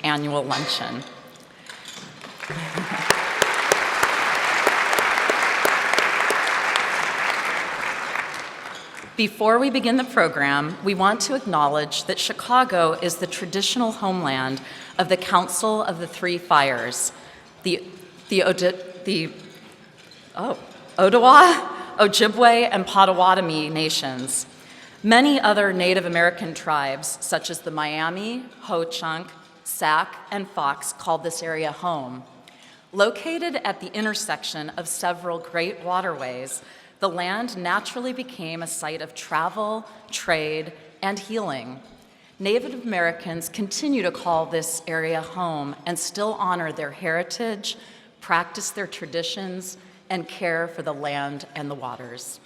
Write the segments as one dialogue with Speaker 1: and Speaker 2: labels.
Speaker 1: Annual Luncheon. Before we begin the program, we want to acknowledge that Chicago is the traditional homeland of the Council of the Three Fires, the Ottawa, Ojibwe, and Potawatomi nations. Many other Native American tribes, such as the Miami, Ho-Chunk, Sac, and Fox, called this area home. Located at the intersection of several great waterways, the land naturally became a site of travel, trade, and healing. Native Americans continue to call this area home and still honor their heritage, practice their traditions, and care for the land and the waters.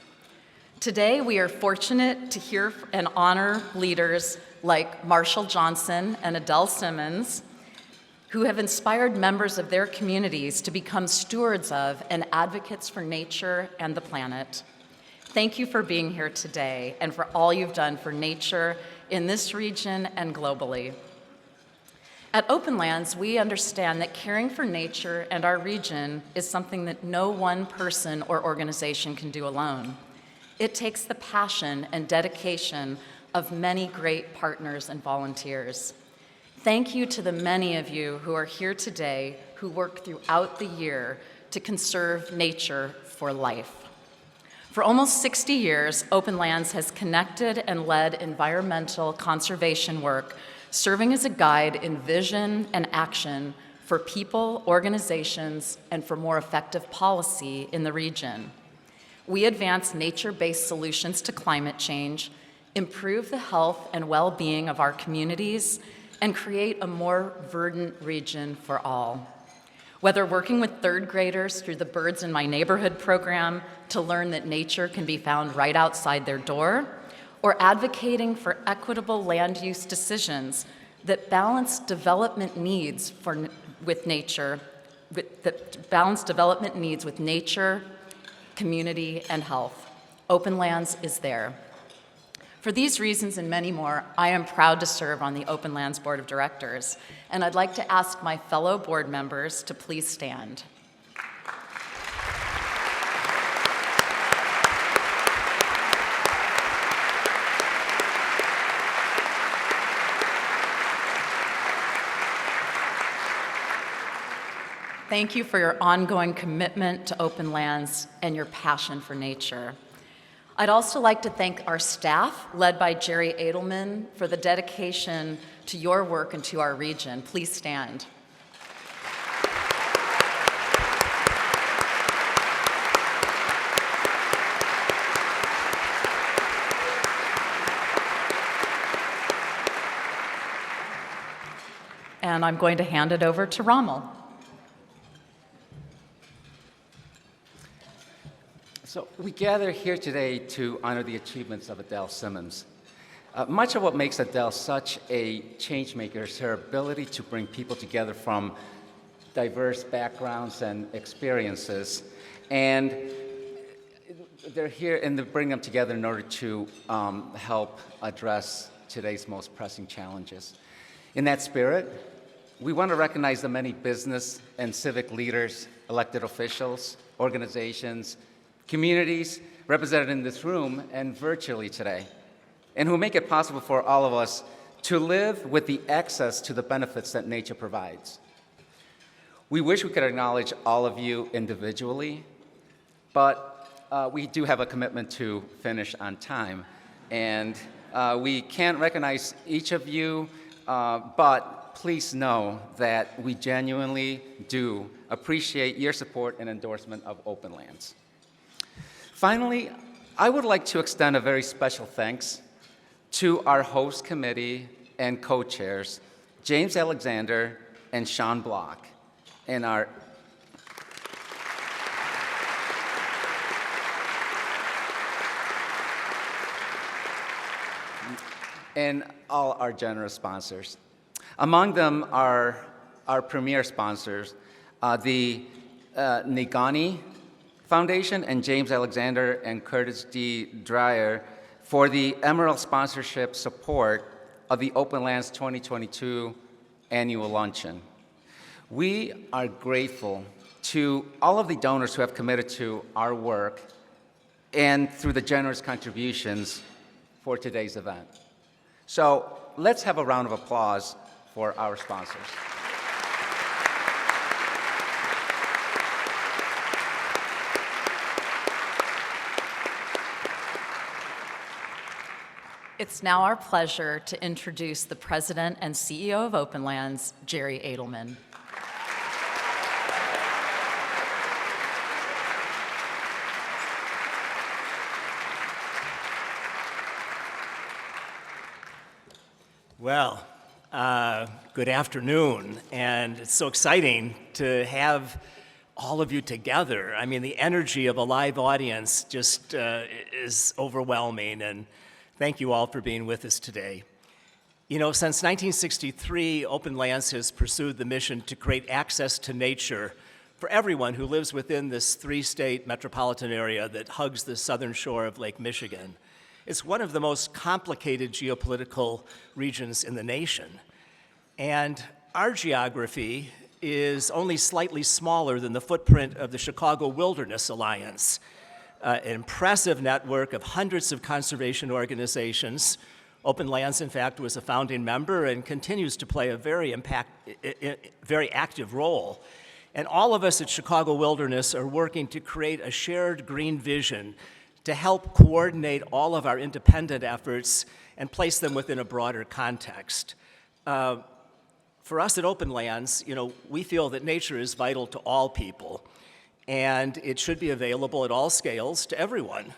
Speaker 1: Today, we are fortunate to hear and honor leaders like Marshall Johnson and Adele Simmons, who have inspired members of their communities to become stewards of and advocates for nature and the planet. Thank you for being here today and for all you've done for nature in this region and globally. At Openlands, we understand that caring for nature and our region is something that no one person or organization can do alone. It takes the passion and dedication of many great partners and volunteers. Thank you to the many of you who are here today who work throughout the year to conserve nature for life. For almost 60 years, Openlands has connected and led environmental conservation work, serving as a guide in vision and action for people, organizations, and for more effective policy in the region. We advance nature-based solutions to climate change, improve the health and well-being of our communities, and create a more verdant region for all. Whether working with third graders through the Birds in My Neighborhood program to learn that nature can be found right outside their door, or advocating for equitable land use decisions that balance development needs with nature, community, and health. Openlands is there. For these reasons and many more, I am proud to serve on the Openlands Board of Directors, and I'd like to ask my fellow board members to please stand. Thank you for your ongoing commitment to Openlands and your passion for nature. I'd also like to thank our staff, led by Jerry Edelman, for the dedication to your work and to our region. Please stand. And I'm going to hand it over to Rommel.
Speaker 2: So we gather here today to honor the achievements of Adele Simmons. Much of what makes Adele such a change maker is her ability to bring people together from diverse backgrounds and experiences. And they're here and they bring them together in order to help address today's most pressing challenges. In that spirit, we want to recognize the many business and civic leaders, elected officials, organizations, communities represented in this room and virtually today, and who make it possible for all of us to live with the access to the benefits that nature provides. We wish we could acknowledge all of you individually, but we do have a commitment to finish on time. And we can't recognize each of you, but please know that we genuinely do appreciate your support and endorsement of Openlands. Finally, I would like to extend a very special thanks to our host committee and co-chairs, James Alexander and Sean Block, and all our generous sponsors. Among them are our premier sponsors, the Nagani Foundation and James Alexander and Curtis D. Dreyer for the Emerald sponsorship support of the Openlands 2022 annual luncheon. We are grateful to all of the donors who have committed to our work and through the generous contributions for today's event. So let's have a round of applause for our sponsors.
Speaker 1: It's now our pleasure to introduce the President and CEO of Openlands, Jerry Adelman.
Speaker 3: Well, good afternoon, and it's so exciting to have all of you together. I mean, the energy of a live audience just is overwhelming, and thank you all for being with us today. You know, since 1963, Openlands has pursued the mission to create access to nature for everyone who lives within this three-state metropolitan area that hugs the southern shore of Lake Michigan. It's one of the most complicated geopolitical regions in the nation. And our geography is only slightly smaller than the footprint of the Chicago Wilderness Alliance, an impressive network of hundreds of conservation organizations. Openlands, in fact, was a founding member and continues to play a very active role. And all of us at Chicago Wilderness are working to create a shared green vision to help coordinate all of our independent efforts and place them within a broader context. For us at Openlands, you know, we feel that nature is vital to all people, and it should be available at all scales to everyone.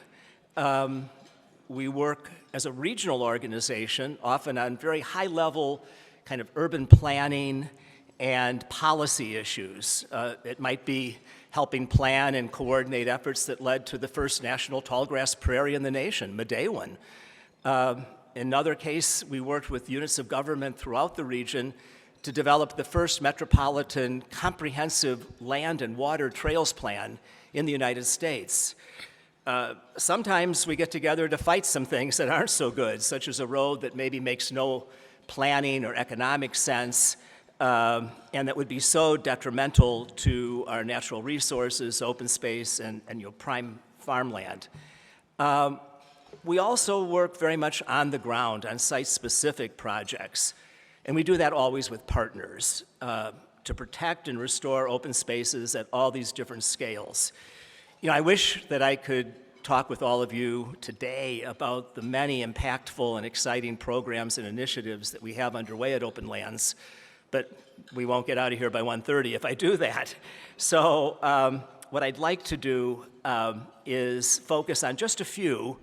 Speaker 3: We work as a regional organization, often on very high-level kind of urban planning and policy issues. It might be helping plan and coordinate efforts that led to the first national tallgrass prairie in the nation, Medewan. In another case, we worked with units of government throughout the region to develop the first metropolitan comprehensive land and water trails plan in the United States. Sometimes we get together to fight some things that aren't so good, such as a road that maybe makes no planning or economic sense, and that would be so detrimental to our natural resources, open space, and prime farmland. We also work very much on the ground on site-specific projects, and we do that always with partners to protect and restore open spaces at all these different scales. You know, I wish that I could talk with all of you today about the many impactful and exciting programs and initiatives that we have underway at Openlands, but we won't get out of here by 1:30 if I do that. So what I'd like to do is focus on just a few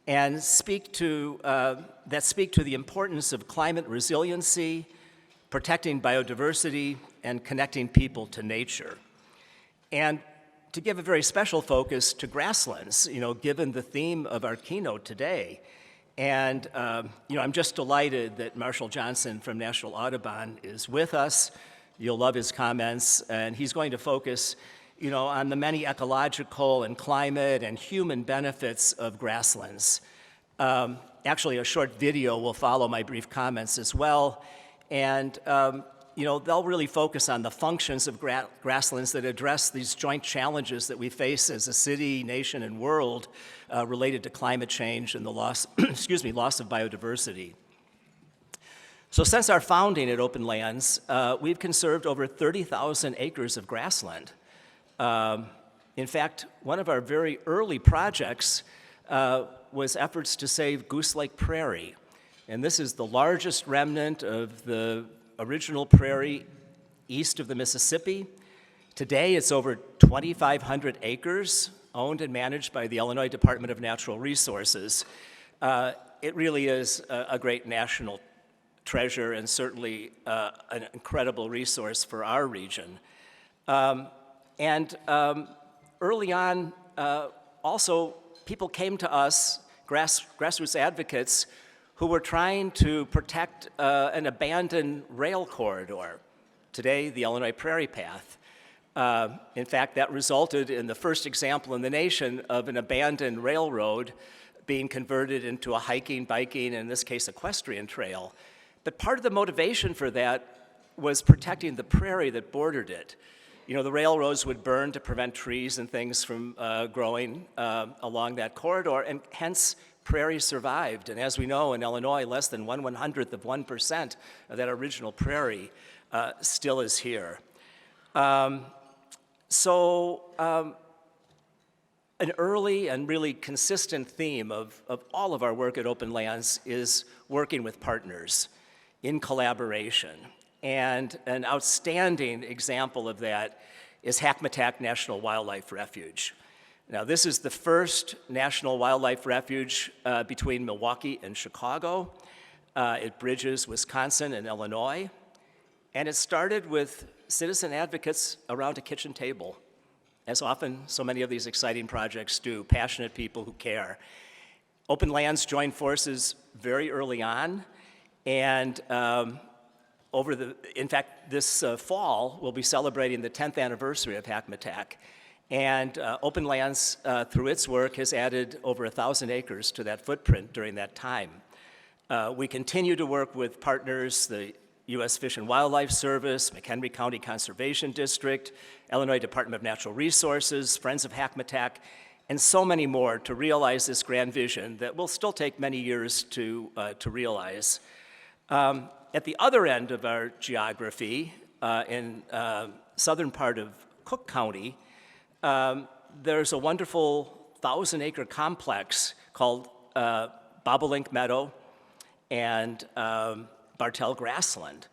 Speaker 3: and speak to the importance of climate resiliency, protecting biodiversity, and connecting people to nature. And to give a very special focus to grasslands, you know, given the theme of our keynote today. And, you know, I'm just delighted that Marshall Johnson from National Audubon is with us. You'll love his comments, and he's going to focus, you know, on the many ecological and climate and human benefits of grasslands. Actually, a short video will follow my brief comments as well, and, you know, they'll really focus on the functions of grasslands that address these joint challenges that we face as a city, nation, and world related to climate change and the loss, loss of biodiversity. So since our founding at Openlands, we've conserved over 30,000 acres of grassland. In fact, one of our very early projects was efforts to save Goose Lake Prairie. And this is the largest remnant of the original prairie east of the Mississippi. Today, it's over 2,500 acres, owned and managed by the Illinois Department of Natural Resources. It really is a great national treasure and certainly an incredible resource for our region. Early on, also, people came to us, grassroots advocates, who were trying to protect an abandoned rail corridor, today the Illinois Prairie Path. In fact, that resulted in the first example in the nation of an abandoned railroad being converted into a hiking, biking, and in this case, equestrian trail. But part of the motivation for that was protecting the prairie that bordered it. You know, the railroads would burn to prevent trees and things from growing along that corridor, and hence prairie survived. And as we know, in Illinois, less than 1/100th of 1% of that original prairie still is here. An early and really consistent theme of all of our work at Openlands is working with partners in collaboration. And an outstanding example of that is Hackmatack National Wildlife Refuge. Now, this is the first national wildlife refuge between Milwaukee and Chicago. It bridges Wisconsin and Illinois. And it started with citizen advocates around a kitchen table, as often so many of these exciting projects do, passionate people who care. Openlands joined forces very early on, and in fact, this fall, we'll be celebrating the 10th anniversary of Hackmatack. And Openlands, through its work, has added over 1,000 acres to that footprint during that time. We continue to work with partners, the U.S. Fish and Wildlife Service, McHenry County Conservation District, Illinois Department of Natural Resources, Friends of Hackmatack, and so many more to realize this grand vision that will still take many years to realize. At the other end of our geography, in southern part of Cook County, there's a wonderful 1,000-acre complex called Bobolink Meadow and Bartell Grassland.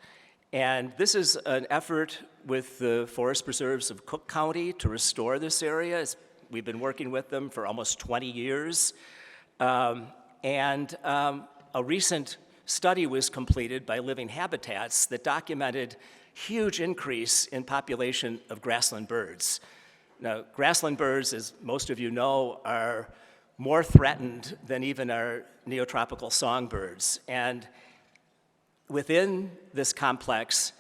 Speaker 3: And this is an effort with the Forest Preserves of Cook County to restore this area. We've been working with them for almost 20 years. A recent study was completed by Living Habitats that documented huge increase in population of grassland birds. Now, grassland birds, as most of you know, are more threatened than even our neotropical songbirds. And within this complex,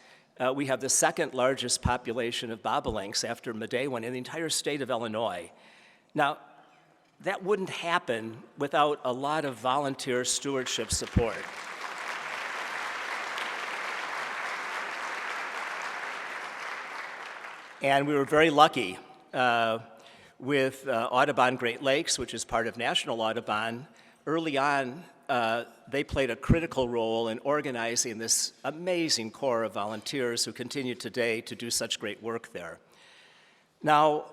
Speaker 3: we have the second largest population of bobolinks after Medewan in the entire state of Illinois. Now, that wouldn't happen without a lot of volunteer stewardship support. And we were very lucky with Audubon Great Lakes, which is part of National Audubon. Early on, they played a critical role in organizing this amazing corps of volunteers who continue today to do such great work there. Now,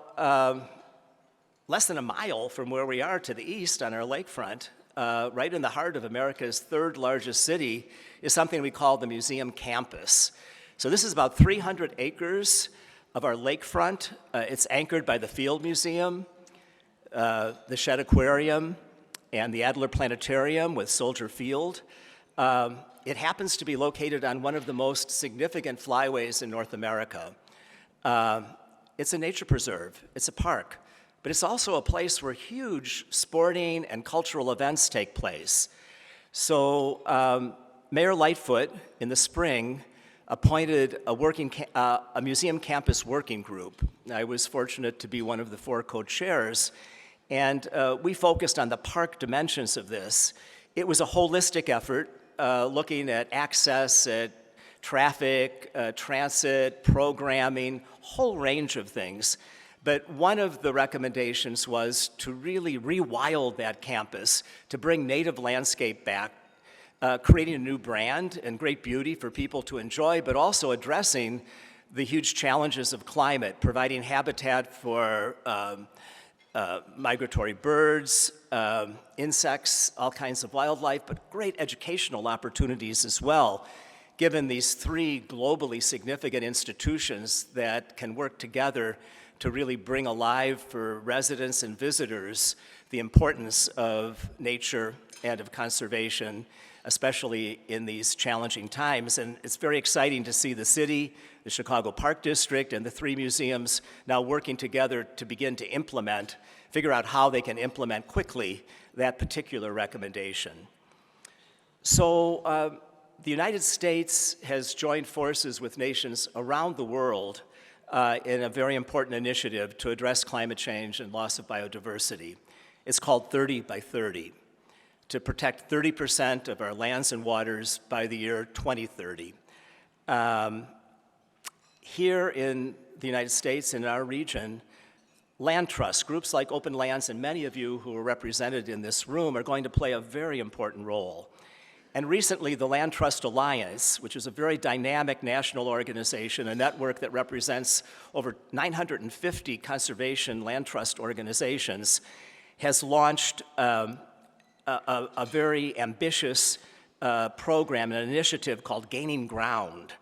Speaker 3: less than a mile from where we are to the east on our lakefront, right in the heart of America's third largest city, is something we call the museum campus. So this is about 300 acres of our lakefront. It's anchored by the Field Museum, the Shedd Aquarium, and the Adler Planetarium with Soldier Field. It happens to be located on one of the most significant flyways in North America. It's a nature preserve, it's a park, but it's also a place where huge sporting and cultural events take place. So Mayor Lightfoot, in the spring, appointed a museum campus working group. I was fortunate to be one of the 4 co-chairs, and we focused on the park dimensions of this. It was a holistic effort, looking at access, at traffic, transit, programming, whole range of things. But one of the recommendations was to really rewild that campus, to bring native landscape back, creating a new brand and great beauty for people to enjoy, but also addressing the huge challenges of climate, providing habitat for migratory birds, insects, all kinds of wildlife, but great educational opportunities as well, given these 3 globally significant institutions that can work together to really bring alive for residents and visitors the importance of nature and of conservation, especially in these challenging times. And it's very exciting to see the city, the Chicago Park District, and the 3 museums now working together to begin to figure out how they can implement quickly that particular recommendation. So the United States has joined forces with nations around the world in a very important initiative to address climate change and loss of biodiversity. It's called 30 by 30. To protect 30% of our lands and waters by the year 2030. here in the United States, in our region, land trusts, groups like Openlands, and many of you who are represented in this room are going to play a very important role. And recently, the Land Trust Alliance, which is a very dynamic national organization, a network that represents over 950 conservation land trust organizations, has launched a very ambitious program, an initiative called Gaining Ground.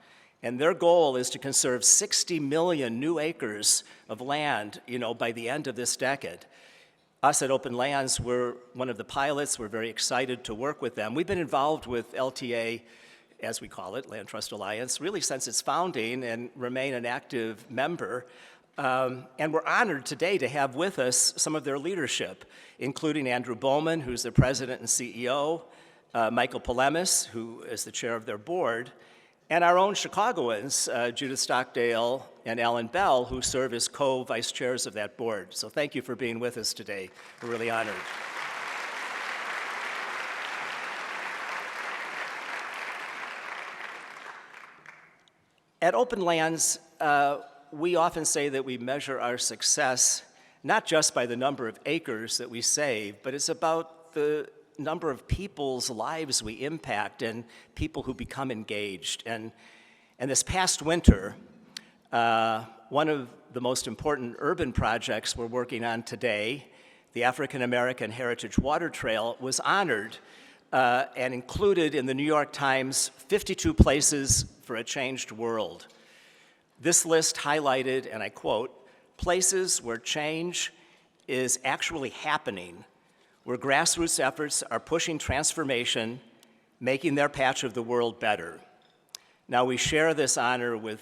Speaker 3: And their goal is to conserve 60 million new acres of land, by the end of this decade. Us at Openlands, we're one of the pilots. We're very excited to work with them. We've been involved with LTA, as we call it, Land Trust Alliance, really since its founding and remain an active member. And we're honored today to have with us some of their leadership, including Andrew Bowman, who's their president and CEO, Michael Palemis, who is the chair of their board, and our own Chicagoans, Judith Stockdale and Alan Bell, who serve as co-vice chairs of that board. So thank you for being with us today. We're really honored. At Openlands, we often say that we measure our success not just by the number of acres that we save, but it's about the number of people's lives we impact and people who become engaged. And this past winter, one of the most important urban projects we're working on today, the African American Heritage Water Trail, was honored and included in the New York Times 52 Places for a Changed World. This list highlighted, and I quote, places where change is actually happening, where grassroots efforts are pushing transformation, making their patch of the world better. Now, we share this honor with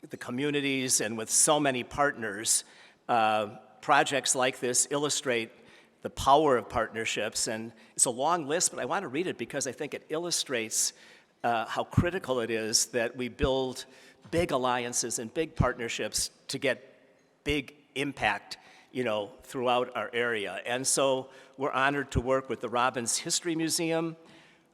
Speaker 3: the communities and with so many partners. Projects like this illustrate the power of partnerships, and it's a long list, but I want to read it because I think it illustrates how critical it is that we build big alliances and big partnerships to get big impact throughout our area. And so we're honored to work with the Robbins History Museum,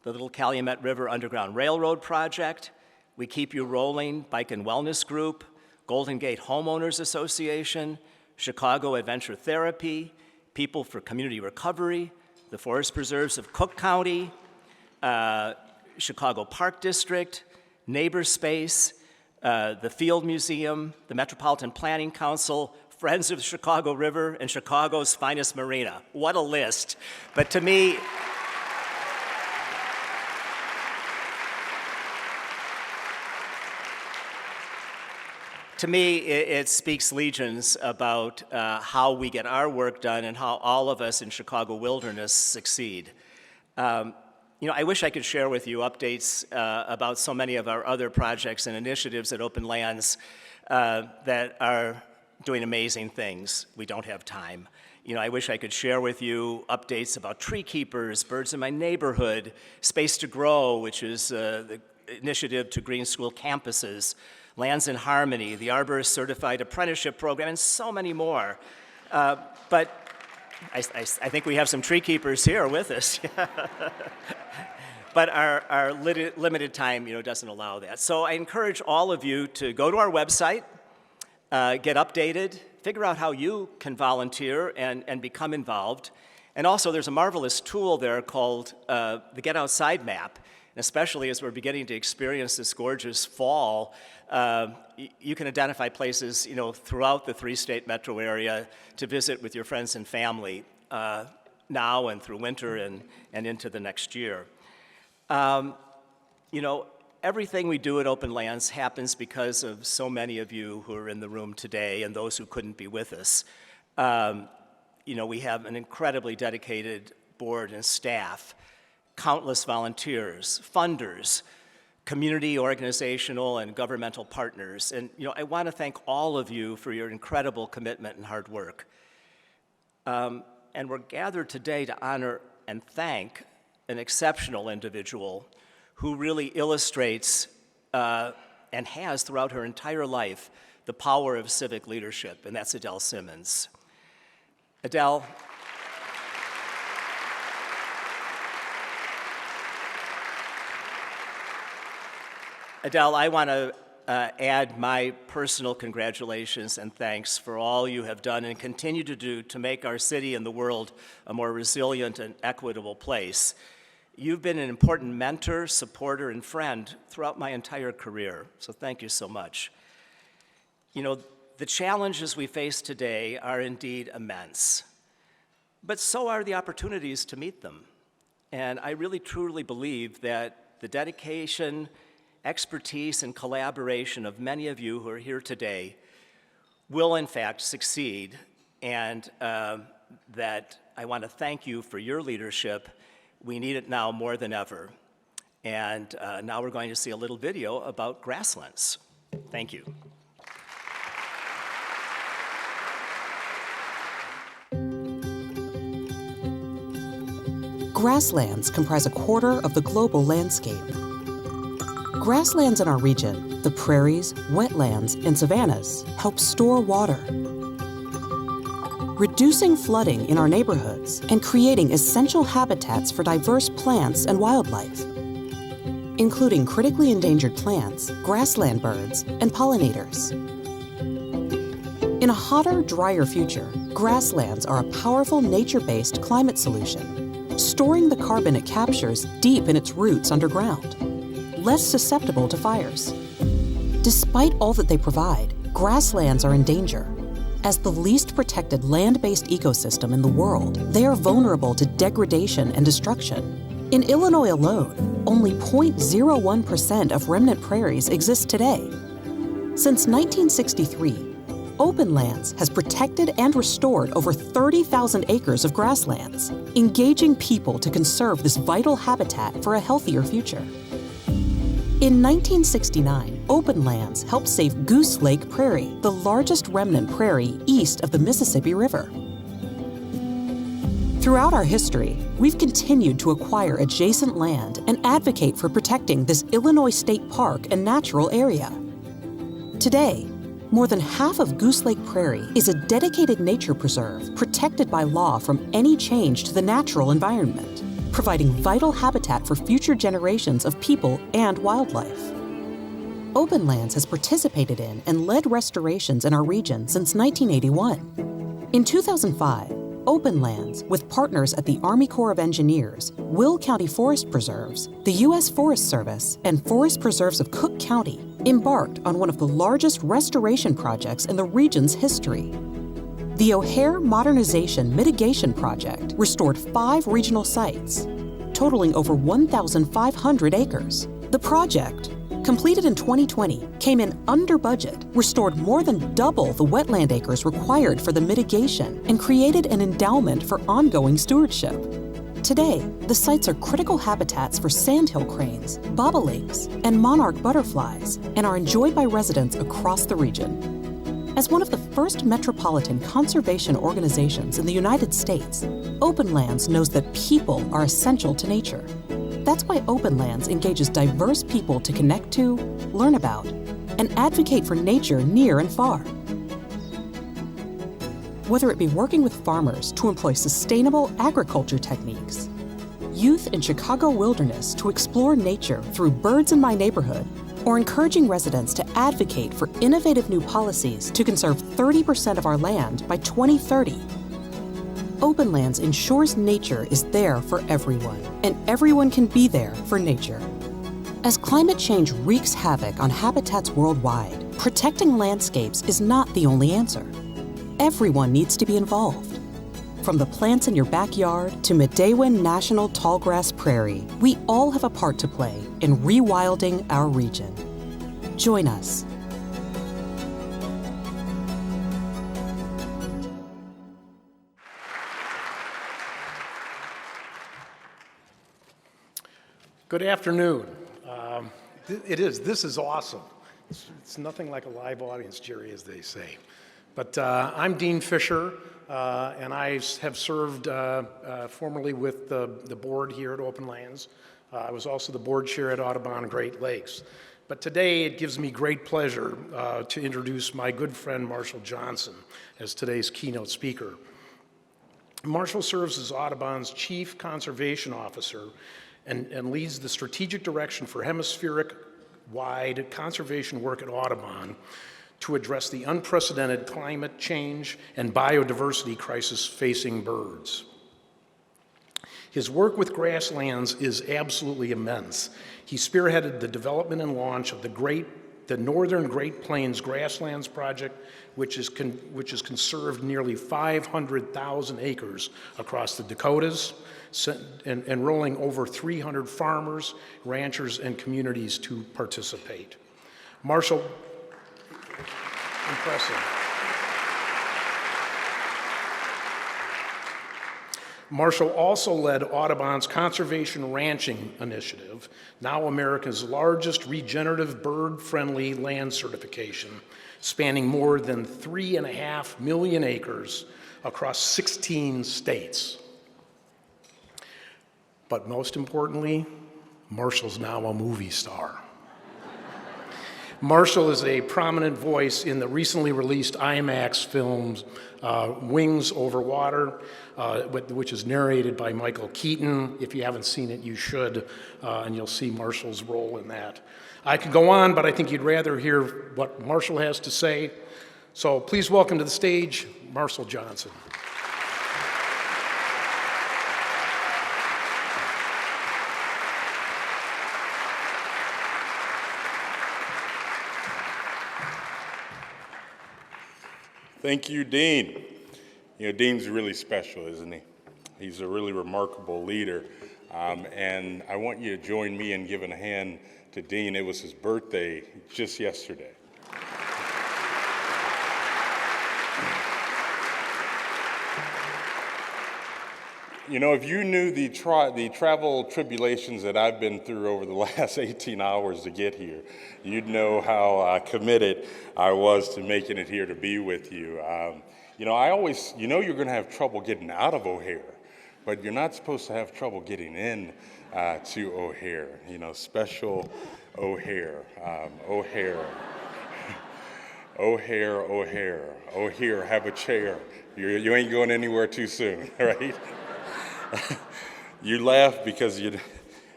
Speaker 3: the Little Calumet River Underground Railroad Project, We Keep You Rolling Bike and Wellness Group, Golden Gate Homeowners Association, Chicago Adventure Therapy, People for Community Recovery, the Forest Preserves of Cook County, Chicago Park District, Neighbor Space, the Field Museum, the Metropolitan Planning Council, Friends of the Chicago River, and Chicago's finest marina. What a list. But to me, it speaks legions about how we get our work done and how all of us in Chicago wilderness succeed. I wish I could share with you updates about so many of our other projects and initiatives at Openlands that are doing amazing things. We don't have time. I wish I could share with you updates about tree keepers, birds in my neighborhood, Space to Grow, which is the initiative to green school campuses, Lands in Harmony, the Arborist Certified Apprenticeship Program, and so many more. But I think we have some tree keepers here with us. But our limited time, doesn't allow that. So I encourage all of you to go to our website, get updated, figure out how you can volunteer and become involved. And also, there's a marvelous tool there called the Get Outside Map. And especially as we're beginning to experience this gorgeous fall, you can identify places, throughout the three-state metro area to visit with your friends and family now and through winter and into the next year. Everything we do at Openlands happens because of so many of you who are in the room today and those who couldn't be with us. We have an incredibly dedicated board and staff, countless volunteers, funders, community, organizational, and governmental partners. And I want to thank all of you for your incredible commitment and hard work. And we're gathered today to honor and thank an exceptional individual who really illustrates and has throughout her entire life the power of civic leadership, and that's Adele Simmons. Adele, I want to add my personal congratulations and thanks for all you have done and continue to do to make our city and the world a more resilient and equitable place. You've been an important mentor, supporter, and friend throughout my entire career, so thank you so much. You know, the challenges we face today are indeed immense, but so are the opportunities to meet them. And I really truly believe that the dedication, expertise, and collaboration of many of you who are here today will in fact succeed, and that I want to thank you for your leadership. We need it now more than ever. And now we're going to see a little video about grasslands. Thank you.
Speaker 4: Grasslands comprise a quarter of the global landscape. Grasslands in our region, the prairies, wetlands, and savannas, help store water, reducing flooding in our neighborhoods and creating essential habitats for diverse plants and wildlife, including critically endangered plants, grassland birds, and pollinators. In a hotter, drier future, grasslands are a powerful nature-based climate solution, storing the carbon it captures deep in its roots underground, less susceptible to fires. Despite all that they provide, grasslands are in danger. As the least protected land-based ecosystem in the world, they are vulnerable to degradation and destruction. In Illinois alone, only 0.01% of remnant prairies exist today. Since 1963, Openlands has protected and restored over 30,000 acres of grasslands, engaging people to conserve this vital habitat for a healthier future. In 1969, Openlands helped save Goose Lake Prairie, the largest remnant prairie east of the Mississippi River. Throughout our history, we've continued to acquire adjacent land and advocate for protecting this Illinois State Park and natural area. Today, more than half of Goose Lake Prairie is a dedicated nature preserve protected by law from any change to the natural environment, providing vital habitat for future generations of people and wildlife. Openlands has participated in and led restorations in our region since 1981. In 2005, Openlands, with partners at the Army Corps of Engineers, Will County Forest Preserves, the U.S. Forest Service, and Forest Preserves of Cook County, embarked on one of the largest restoration projects in the region's history. The O'Hare Modernization Mitigation Project restored 5 regional sites, totaling over 1,500 acres. The project, completed in 2020, came in under budget, restored more than double the wetland acres required for the mitigation, and created an endowment for ongoing stewardship. Today, the sites are critical habitats for sandhill cranes, bobolinks, and monarch butterflies, and are enjoyed by residents across the region. As one of the first metropolitan conservation organizations in the United States, Openlands knows that people are essential to nature. That's why Openlands engages diverse people to connect to, learn about, and advocate for nature near and far. Whether it be working with farmers to employ sustainable agriculture techniques, youth in Chicago wilderness to explore nature through Birds in My Neighborhood, or encouraging residents to advocate for innovative new policies to conserve 30% of our land by 2030. Openlands ensures nature is there for everyone, and everyone can be there for nature. As climate change wreaks havoc on habitats worldwide, protecting landscapes is not the only answer. Everyone needs to be involved. From the plants in your backyard to Midewin National Tallgrass Prairie, we all have a part to play in rewilding our region. Join us.
Speaker 5: Good afternoon. This is awesome. It's nothing like a live audience, Jerry, as they say. But I'm Dean Fisher, and I have served formerly with the board here at Openlands. I was also the board chair at Audubon Great Lakes. But today it gives me great pleasure to introduce my good friend Marshall Johnson as today's keynote speaker. Marshall serves as Audubon's Chief Conservation Officer and leads the strategic direction for hemispheric wide conservation work at Audubon to address the unprecedented climate change and biodiversity crisis facing birds. His work with grasslands is absolutely immense. He spearheaded the development and launch of the Northern Great Plains Grasslands Project, which has conserved nearly 500,000 acres across the Dakotas, enrolling over 300 farmers, ranchers, and communities to participate. Marshall, impressive. Marshall also led Audubon's Conservation Ranching Initiative, now America's largest regenerative bird-friendly land certification, spanning more than 3.5 million acres across 16 states. But most importantly, Marshall's now a movie star. Marshall is a prominent voice in the recently released IMAX film Wings Over Water, which is narrated by Michael Keaton. If you haven't seen it, you should, and you'll see Marshall's role in that. I could go on, but I think you'd rather hear what Marshall has to say. So please welcome to the stage, Marshall Johnson.
Speaker 6: Thank you, Dean. You know, Dean's really special, isn't he? He's a really remarkable leader. And I want you to join me in giving a hand to Dean. It was his birthday just yesterday. You know, if you knew the travel tribulations that I've been through over the last 18 hours to get here, you'd know how committed I was to making it here to be with you. You know, you're going to have trouble getting out of O'Hare, but you're not supposed to have trouble getting in to O'Hare. You know, special O'Hare, O'Hare. O'Hare, O'Hare, O'Hare, have a chair. You ain't going anywhere too soon, right? You laugh because you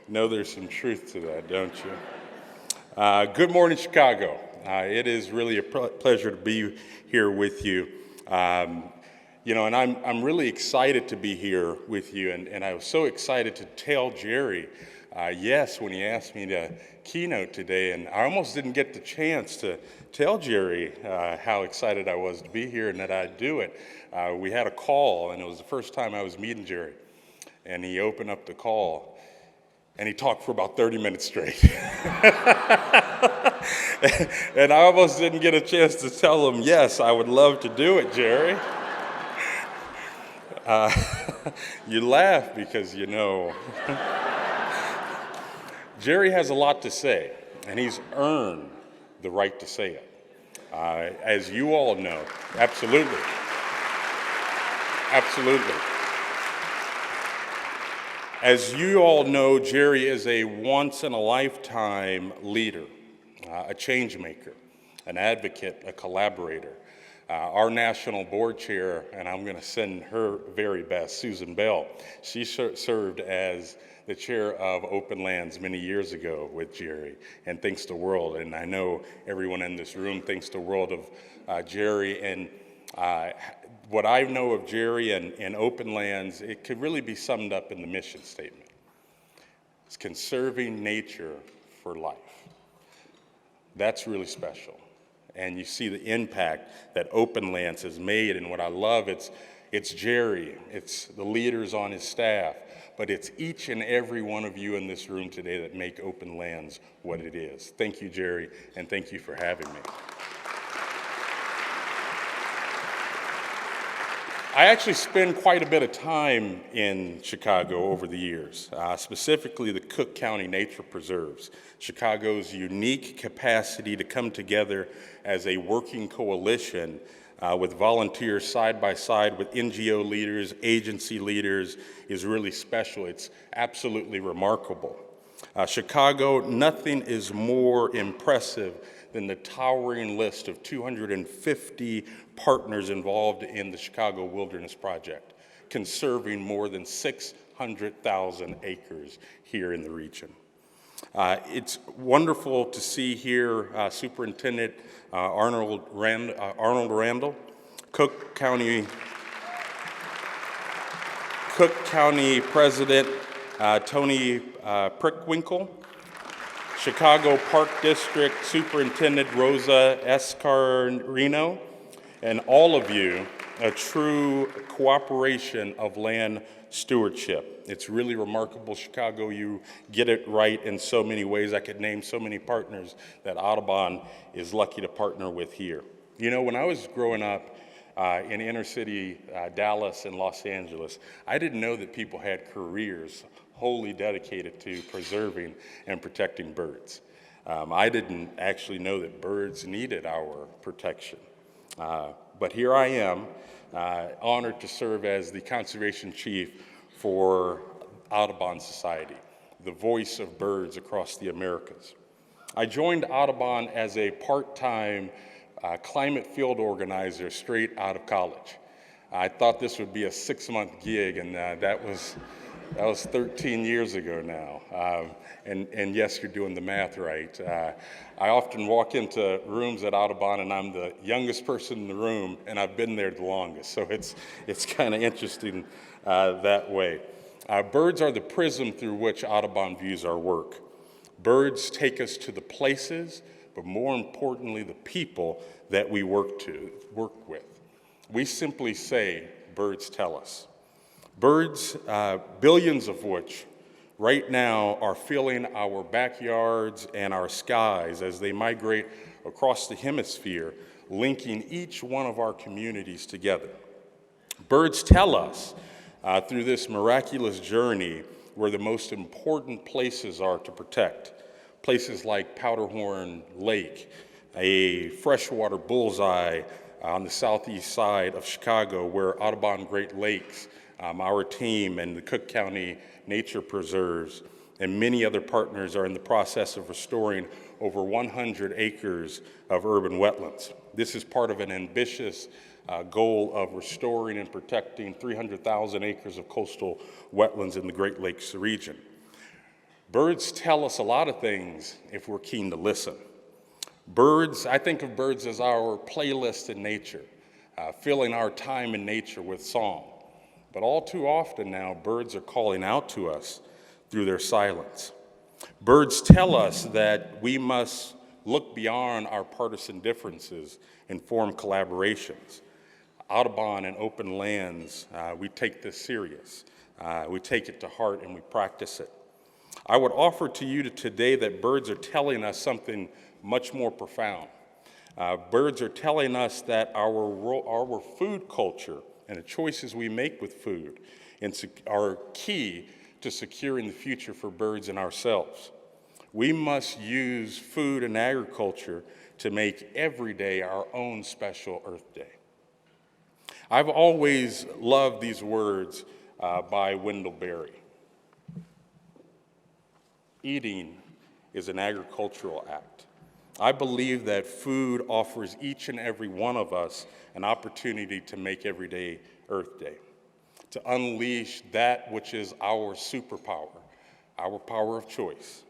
Speaker 6: know there's some truth to that, don't you? Good morning, Chicago. It is really a pleasure to be here with you. You know, and I'm really excited to be here with you, and I was so excited to tell Jerry yes when he asked me to keynote today, and I almost didn't get the chance to tell Jerry how excited I was to be here and that I'd do it. We had a call, and it was the first time I was meeting Jerry. And he opened up the call, and he talked for about 30 minutes straight. And I almost didn't get a chance to tell him, yes, I would love to do it, Jerry. You laugh because you know. Jerry has a lot to say, and he's earned the right to say it. As you all know, absolutely. Absolutely. As you all know, Jerry is a once-in-a-lifetime leader, a change maker, an advocate, a collaborator. Our national board chair, and I'm going to send her very best, Susan Bell, she served as the chair of Openlands many years ago with Jerry and thinks the world, and I know everyone in this room thinks the world of Jerry. And what I know of Jerry and Openlands, it could really be summed up in the mission statement. It's conserving nature for life. That's really special. And you see the impact that Openlands has made, and what I love, it's Jerry, it's the leaders on his staff, but it's each and every one of you in this room today that make Openlands what it is. Thank you, Jerry, and thank you for having me. I actually spend quite a bit of time in Chicago over the years, specifically the Cook County Nature Preserves, Chicago's unique capacity to come together as a working coalition with volunteers side by side with NGO leaders, agency leaders is really special. It's absolutely remarkable. Chicago, nothing is more impressive than the towering list of 250 partners involved in the Chicago Wilderness Project, conserving more than 600,000 acres here in the region. It's wonderful to see here Superintendent Arnold Randall, Cook County President Tony Prickwinkle, Chicago Park District Superintendent Rosa Escarino, and all of you, a true cooperation of land stewardship. It's really remarkable, Chicago. You get it right in so many ways. I could name so many partners that Audubon is lucky to partner with here. You know, when I was growing up in inner city Dallas and Los Angeles, I didn't know that people had careers wholly dedicated to preserving and protecting birds. I didn't actually know that birds needed our protection. But here I am, honored to serve as the conservation chief for Audubon Society, the voice of birds across the Americas. I joined Audubon as a part-time climate field organizer straight out of college. I thought this would be a 6-month gig, and that was 13 years ago now. And yes, you're doing the math right. I often walk into rooms at Audubon and I'm the youngest person in the room and I've been there the longest. So it's kind of interesting that way. Birds are the prism through which Audubon views our work. Birds take us to the places, but more importantly, the people that we work with. We simply say, birds tell us. Birds, billions of which right now are filling our backyards and our skies as they migrate across the hemisphere, linking each one of our communities together. Birds tell us through this miraculous journey where the most important places are to protect. Places like Powderhorn Lake, a freshwater bullseye on the southeast side of Chicago where Audubon Great Lakes, our team and the Cook County Nature Preserves and many other partners are in the process of restoring over 100 acres of urban wetlands. This is part of an ambitious goal of restoring and protecting 300,000 acres of coastal wetlands in the Great Lakes region. Birds tell us a lot of things if we're keen to listen. Birds, I think of birds as our playlist in nature, filling our time in nature with song. But all too often now, birds are calling out to us through their silence. Birds tell us that we must look beyond our partisan differences and form collaborations. Audubon and Openlands, we take this serious. We take it to heart and we practice it. I would offer to you today that birds are telling us something much more profound. Birds are telling us that our food culture and the choices we make with food are key to securing the future for birds and ourselves. We must use food and agriculture to make every day our own special Earth Day. I've always loved these words by Wendell Berry. Eating is an agricultural act. I believe that food offers each and every one of us an opportunity to make every day Earth Day, to unleash that which is our superpower, our power of choice.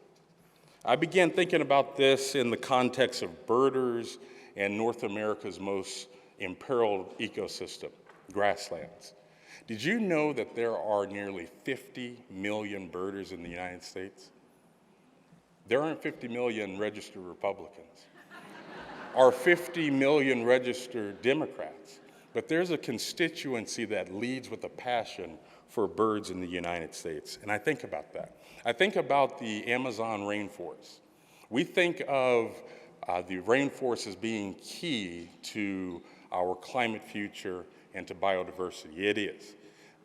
Speaker 6: I began thinking about this in the context of birders and North America's most imperiled ecosystem, grasslands. Did you know that there are nearly 50 million birders in the United States? There aren't 50 million registered Republicans or 50 million registered Democrats, but there's a constituency that leads with a passion for birds in the United States. And I think about that. I think about the Amazon rainforest. We think of the rainforest as being key to our climate future and to biodiversity. It is.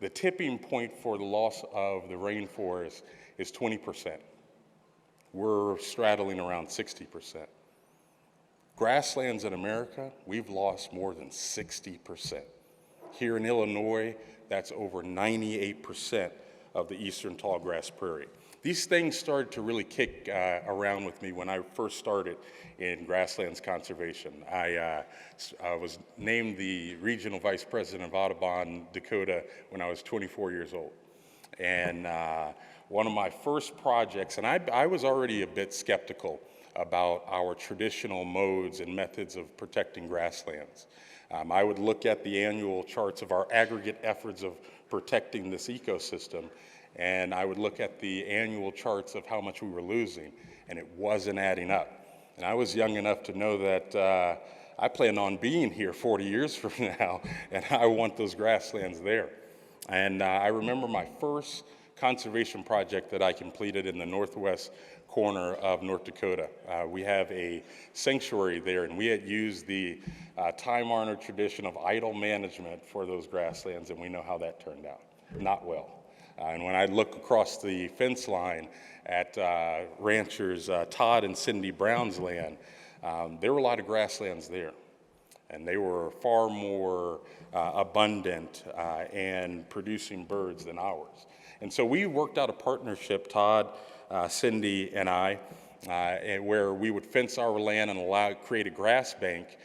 Speaker 6: The tipping point for the loss of the rainforest is 20%. We're straddling around 60%. Grasslands in America, we've lost more than 60%. Here in Illinois, that's over 98% of the eastern tallgrass prairie. These things started to really kick around with me when I first started in grasslands conservation. I was named the regional vice president of Audubon, Dakota, when I was 24 years old. And one of my first projects, and I was already a bit skeptical about our traditional modes and methods of protecting grasslands. I would look at the annual charts of our aggregate efforts of protecting this ecosystem, and I would look at the annual charts of how much we were losing, and it wasn't adding up. And I was young enough to know that I plan on being here 40 years from now, and I want those grasslands there. And I remember my first conservation project that I completed in the northwest corner of North Dakota. We have a sanctuary there, and we had used the time-honored tradition of idle management for those grasslands, and we know how that turned out. Not well. And when I look across the fence line at ranchers Todd and Cindy Brown's land, there were a lot of grasslands there, and they were far more abundant and producing birds than ours. And so we worked out a partnership, Todd, Cindy, and I, where we would fence our land and create a grass bank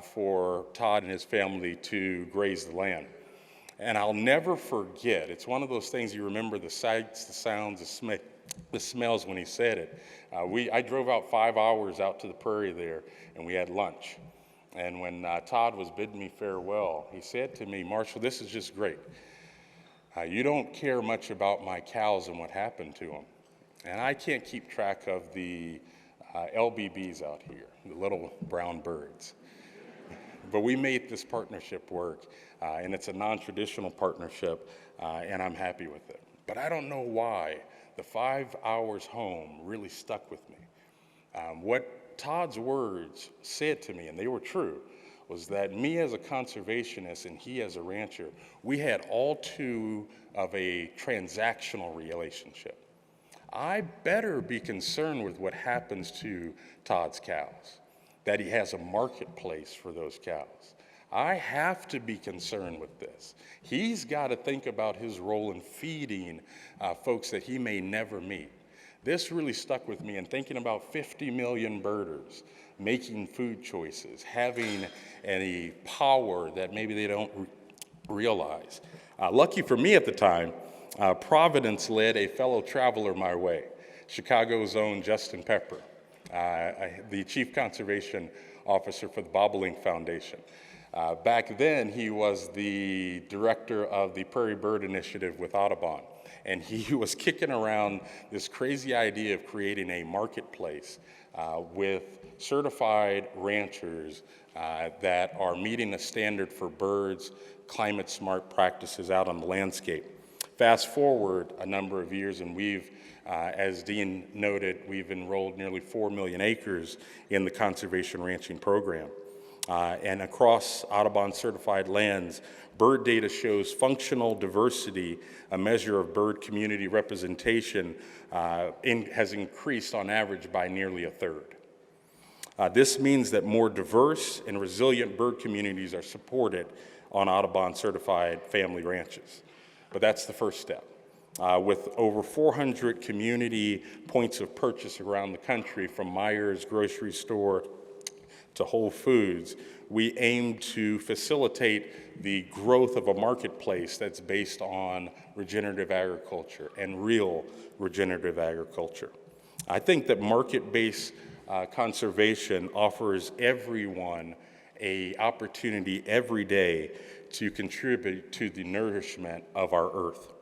Speaker 6: for Todd and his family to graze the land. And I'll never forget, it's one of those things you remember the sights, the sounds, the smells when he said it. I drove out 5 hours out to the prairie there, and we had lunch. And when Todd was bidding me farewell, he said to me, "Marshall, this is just great. You don't care much about my cows and what happened to them. And I can't keep track of the LBBs out here, the little brown birds. But we made this partnership work, and it's a non-traditional partnership, and I'm happy with it. But I don't know why the 5 hours home really stuck with me. What Todd's words said to me, and they were true, was that me as a conservationist and he as a rancher, we had all too of a transactional relationship. I better be concerned with what happens to Todd's cows, that he has a marketplace for those cows. I have to be concerned with this. He's got to think about his role in feeding folks that he may never meet. This really stuck with me, and thinking about 50 million birders making food choices, having any power that maybe they don't realize. Lucky for me at the time, Providence led a fellow traveler my way, Chicago's own Justin Pepper, the Chief Conservation Officer for the Bobolink Foundation. Back then, he was the director of the Prairie Bird Initiative with Audubon, and he was kicking around this crazy idea of creating a marketplace with certified ranchers that are meeting a standard for birds, climate-smart practices out on the landscape. Fast forward a number of years, and we've, as Dean noted, we've enrolled nearly 4 million acres in the conservation ranching program. And across Audubon-certified lands, bird data shows functional diversity, a measure of bird community representation, has increased on average by nearly a third. This means that more diverse and resilient bird communities are supported on Audubon-certified family ranches. But that's the first step. With over 400 community points of purchase around the country, from Meijer's grocery store to Whole Foods, we aim to facilitate the growth of a marketplace that's based on regenerative agriculture and real regenerative agriculture. I think that market-based conservation offers everyone an opportunity every day to contribute to the nourishment of our earth.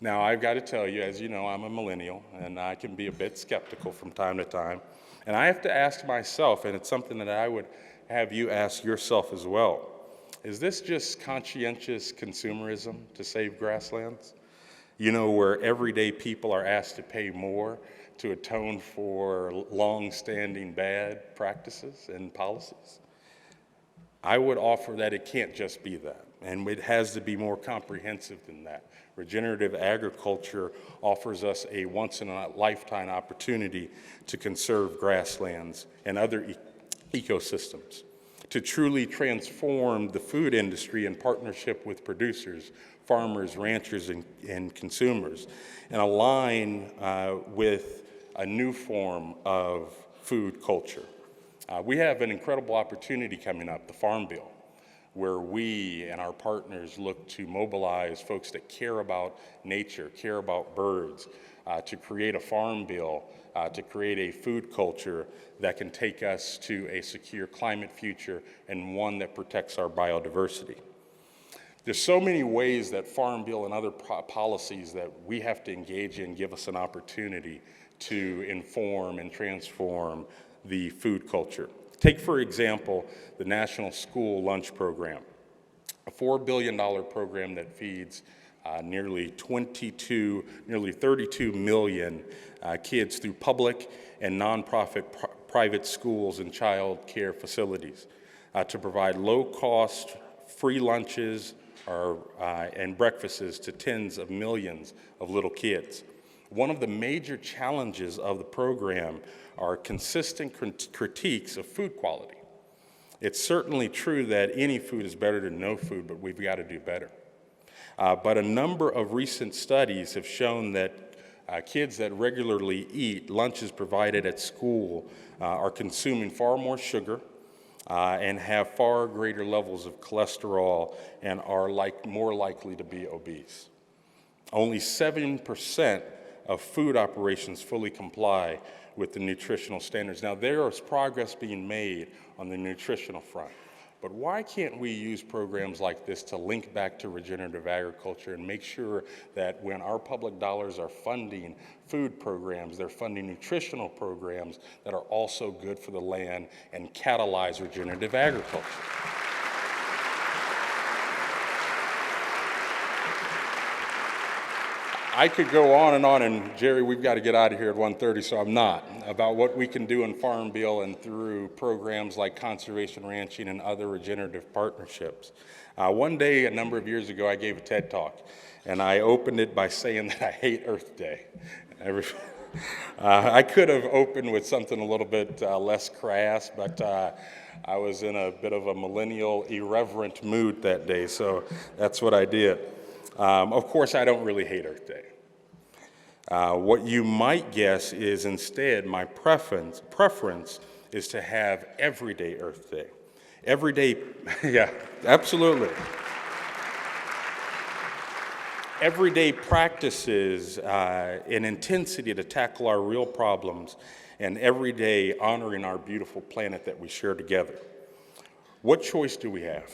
Speaker 6: Now, I've got to tell you, as you know, I'm a millennial, and I can be a bit skeptical from time to time. And I have to ask myself, and it's something that I would have you ask yourself as well, is this just conscientious consumerism to save grasslands? You know, where everyday people are asked to pay more to atone for long-standing bad practices and policies? I would offer that it can't just be that, and it has to be more comprehensive than that. Regenerative agriculture offers us a once-in-a-lifetime opportunity to conserve grasslands and other ecosystems, to truly transform the food industry in partnership with producers, farmers, ranchers, and consumers, and align with a new form of food culture. We have an incredible opportunity coming up, the Farm Bill. where we and our partners look to mobilize folks that care about nature, care about birds, to create a farm bill, to create a food culture that can take us to a secure climate future and one that protects our biodiversity. There's so many ways that Farm Bill and other policies that we have to engage in give us an opportunity to inform and transform the food culture. Take, for example, the National School Lunch Program, a $4 billion program that feeds nearly 32 million kids through public and nonprofit private schools and child care facilities to provide low-cost, free lunches and breakfasts to tens of millions of little kids. One of the major challenges of the program are consistent critiques of food quality. It's certainly true that any food is better than no food, but we've got to do better. But a number of recent studies have shown that kids that regularly eat lunches provided at school are consuming far more sugar and have far greater levels of cholesterol and are more likely to be obese. Only 7% of food operations fully comply with the nutritional standards. Now, there is progress being made on the nutritional front, but why can't we use programs like this to link back to regenerative agriculture and make sure that when our public dollars are funding food programs, they're funding nutritional programs that are also good for the land and catalyze regenerative agriculture? I could go on, and Jerry, we've got to get out of here at 1:30, so I'm not, about what we can do in Farm Bill and through programs like conservation ranching and other regenerative partnerships. One day, a number of years ago, I gave a TED Talk, and I opened it by saying that I hate Earth Day. I could have opened with something a little bit less crass, but I was in a bit of a millennial irreverent mood that day, so that's what I did. Of course, I don't really hate Earth Day. What you might guess is instead my preference is to have everyday Earth Day. Everyday, yeah, absolutely. Everyday practices and intensity to tackle our real problems, and every day honoring our beautiful planet that we share together. What choice do we have?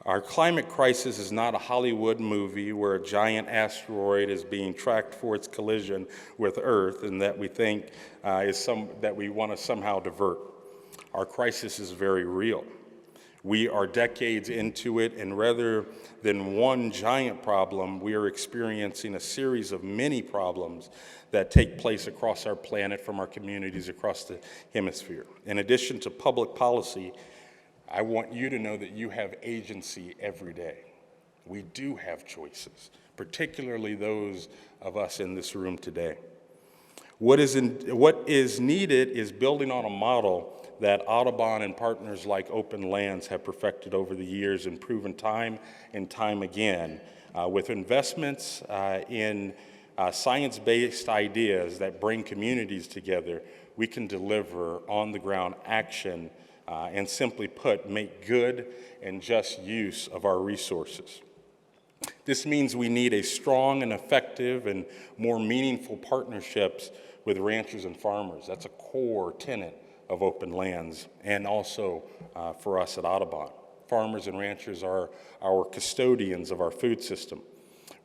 Speaker 6: Our climate crisis is not a Hollywood movie where a giant asteroid is being tracked for its collision with Earth and that we think that we want to somehow divert. Our crisis is very real. We are decades into it, and rather than one giant problem, we are experiencing a series of many problems that take place across our planet from our communities across the hemisphere. In addition to public policy, I want you to know that you have agency every day. We do have choices, particularly those of us in this room today. What is needed is building on a model that Audubon and partners like Openlands have perfected over the years and proven time and time again. With investments in science-based ideas that bring communities together, we can deliver on-the-ground action and simply put, make good and just use of our resources. This means we need a strong and effective and more meaningful partnerships with ranchers and farmers. That's a core tenet of Openlands and also for us at Audubon. Farmers and ranchers are our custodians of our food system.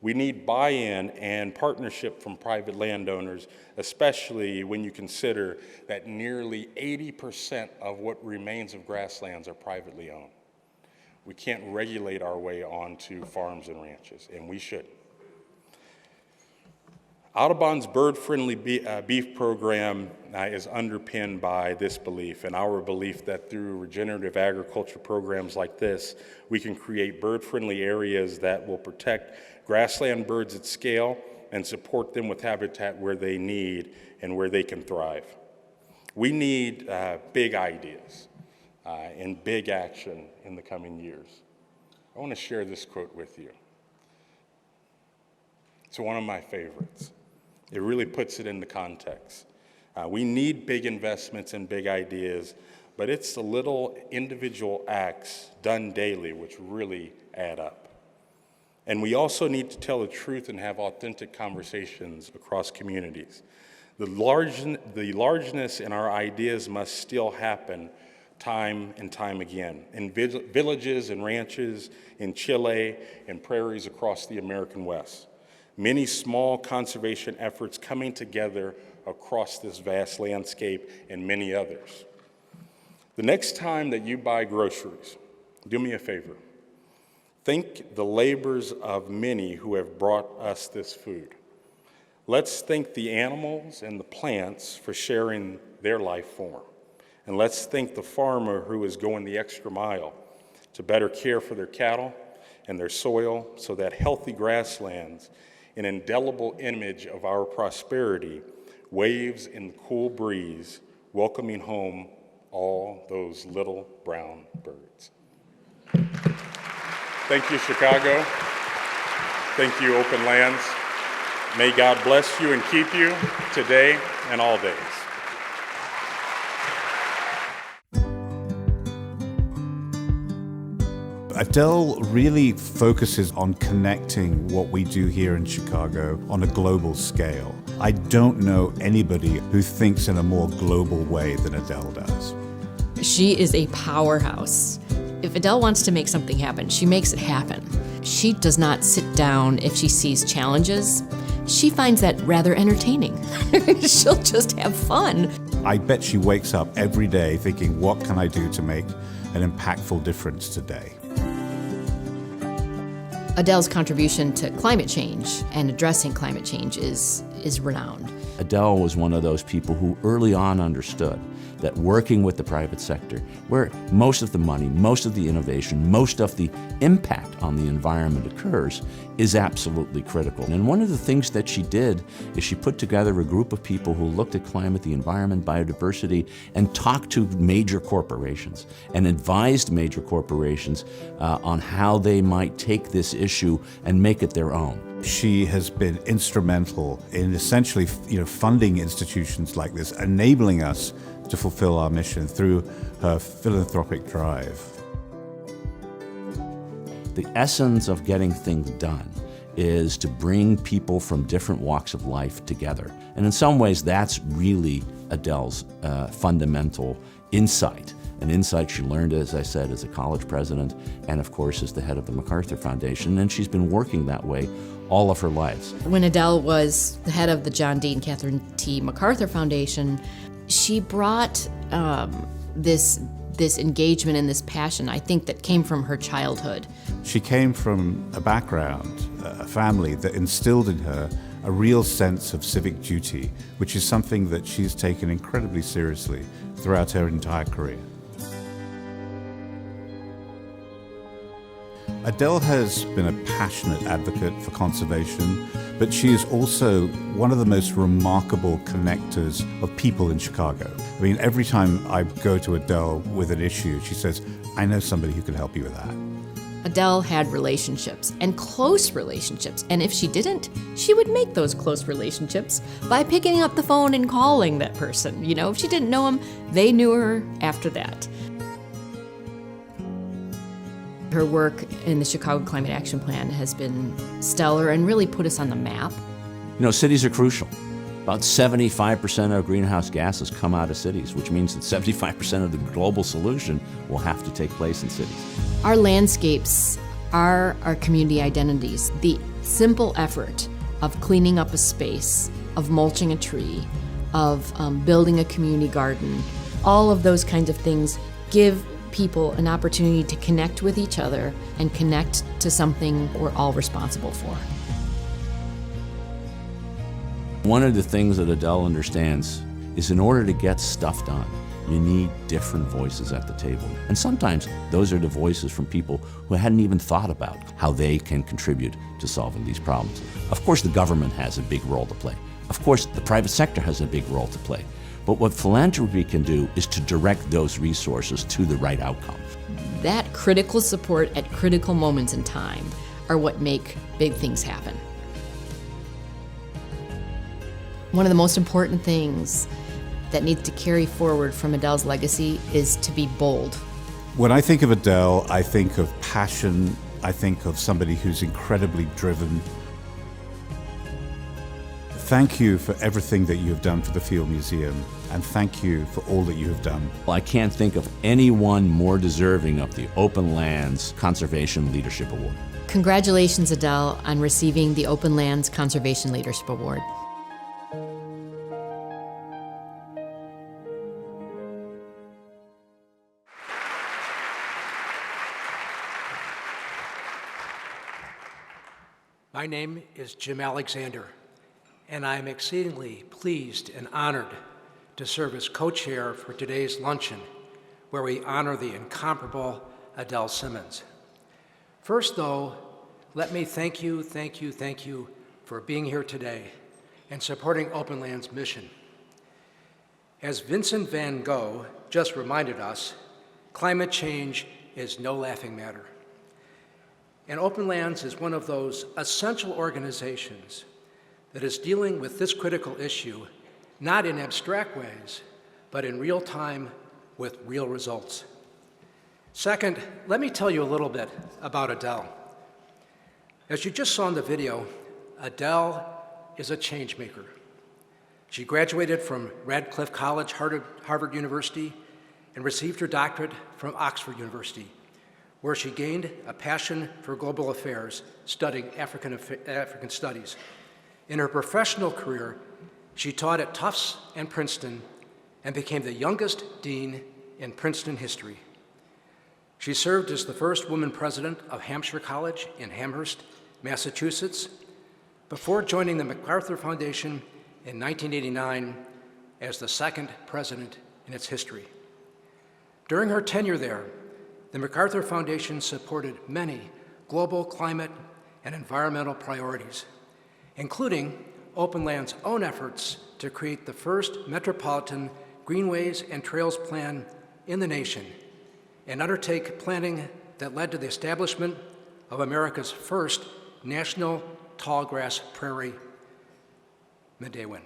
Speaker 6: We need buy-in and partnership from private landowners, especially when you consider that nearly 80% of what remains of grasslands are privately owned. We can't regulate our way onto farms and ranches, and we should. Audubon's bird-friendly beef program is underpinned by this belief, and our belief that through regenerative agriculture programs like this, we can create bird-friendly areas that will protect grassland birds at scale and support them with habitat where they need and where they can thrive. We need big ideas and big action in the coming years. I want to share this quote with you. It's one of my favorites. It really puts it into context. We need big investments and big ideas, but it's the little individual acts done daily which really add up. And we also need to tell the truth and have authentic conversations across communities. The largeness in our ideas must still happen time and time again, in villages and ranches, in Chile, and prairies across the American West. Many small conservation efforts coming together across this vast landscape and many others. The next time that you buy groceries, do me a favor. Think the labors of many who have brought us this food. Let's thank the animals and the plants for sharing their life form. And let's thank the farmer who is going the extra mile to better care for their cattle and their soil so that healthy grasslands, an indelible image of our prosperity, waves in the cool breeze, welcoming home all those little brown birds. Thank you, Chicago. Thank you, Openlands. May God bless you and keep you today and all days.
Speaker 7: Adele really focuses on connecting what we do here in Chicago on a global scale. I don't know anybody who thinks in a more global way than Adele does.
Speaker 8: She is a powerhouse. If Adele wants to make something happen, she makes it happen. She does not sit down if she sees challenges. She finds that rather entertaining. She'll just have fun.
Speaker 7: I bet she wakes up every day thinking, what can I do to make an impactful difference today?
Speaker 8: Adele's contribution to climate change and addressing climate change is renowned.
Speaker 9: Adele was one of those people who early on understood that working with the private sector, where most of the money, most of the innovation, most of the impact on the environment occurs, is absolutely critical. And one of the things that she did is she put together a group of people who looked at climate, the environment, biodiversity, and talked to major corporations and advised major corporations on how they might take this issue and make it their own.
Speaker 7: She has been instrumental in essentially, funding institutions like this, enabling us to fulfill our mission through her philanthropic drive.
Speaker 9: The essence of getting things done is to bring people from different walks of life together. And in some ways, that's really Adele's fundamental insight. An insight she learned, as I said, as a college president and, of course, as the head of the MacArthur Foundation. And she's been working that way all of her life.
Speaker 8: When Adele was the head of the John D. and Catherine T. MacArthur Foundation, she brought this engagement and this passion, I think, that came from her childhood.
Speaker 7: She came from a background, a family that instilled in her a real sense of civic duty, which is something that she's taken incredibly seriously throughout her entire career. Adele has been a passionate advocate for conservation, but she is also one of the most remarkable connectors of people in Chicago. I mean, every time I go to Adele with an issue, she says, I know somebody who can help you with that.
Speaker 8: Adele had relationships, and close relationships, and if she didn't, she would make those close relationships by picking up the phone and calling that person. If she didn't know him, they knew her after that. Her work in the Chicago Climate Action Plan has been stellar and really put us on the map.
Speaker 9: Cities are crucial. About 75% of greenhouse gases come out of cities, which means that 75% of the global solution will have to take place in cities.
Speaker 8: Our landscapes are our community identities. The simple effort of cleaning up a space, of mulching a tree, of building a community garden, all of those kinds of things give people an opportunity to connect with each other and connect to something we're all responsible for.
Speaker 9: One of the things that Adele understands is in order to get stuff done, you need different voices at the table. And sometimes those are the voices from people who hadn't even thought about how they can contribute to solving these problems. Of course, the government has a big role to play. Of course, the private sector has a big role to play. But what philanthropy can do is to direct those resources to the right outcome.
Speaker 8: That critical support at critical moments in time are what make big things happen. One of the most important things that needs to carry forward from Adele's legacy is to be bold.
Speaker 7: When I think of Adele, I think of passion. I think of somebody who's incredibly driven. Thank you for everything that you have done for the Field Museum, and thank you for all that you have done.
Speaker 9: Well, I can't think of anyone more deserving of the Openlands Conservation Leadership Award.
Speaker 8: Congratulations, Adele, on receiving the Openlands Conservation Leadership Award.
Speaker 10: My name is Jim Alexander, and I am exceedingly pleased and honored to serve as co-chair for today's luncheon, where we honor the incomparable Adele Simmons. First, though, let me thank you for being here today and supporting Openlands' mission. As Vincent van Gogh just reminded us, climate change is no laughing matter. And Openlands is one of those essential organizations that is dealing with this critical issue, not in abstract ways, but in real time with real results. Second, let me tell you a little bit about Adele. As you just saw in the video, Adele is a change maker. She graduated from Radcliffe College, Harvard University, and received her doctorate from Oxford University, where she gained a passion for global affairs, studying African studies. In her professional career, she taught at Tufts and Princeton and became the youngest dean in Princeton history. She served as the first woman president of Hampshire College in Amherst, Massachusetts, before joining the MacArthur Foundation in 1989 as the second president in its history. During her tenure there, the MacArthur Foundation supported many global climate and environmental priorities, including Openlands' own efforts to create the first metropolitan greenways and trails plan in the nation and undertake planning that led to the establishment of America's first national tallgrass prairie, Medewan.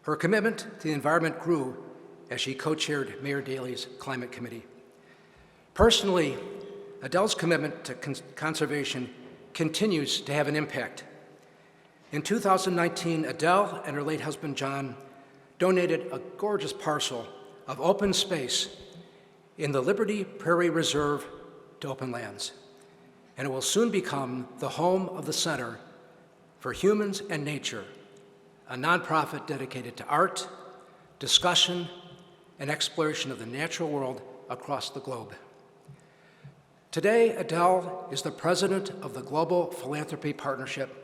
Speaker 10: Her commitment to the environment grew as she co-chaired Mayor Daley's Climate Committee. Personally, Adele's commitment to conservation continues to have an impact. In 2019, Adele and her late husband, John, donated a gorgeous parcel of open space in the Liberty Prairie Reserve to Openlands, and it will soon become the home of the Center for Humans and Nature, a nonprofit dedicated to art, discussion, and exploration of the natural world across the globe. Today, Adele is the president of the Global Philanthropy Partnership,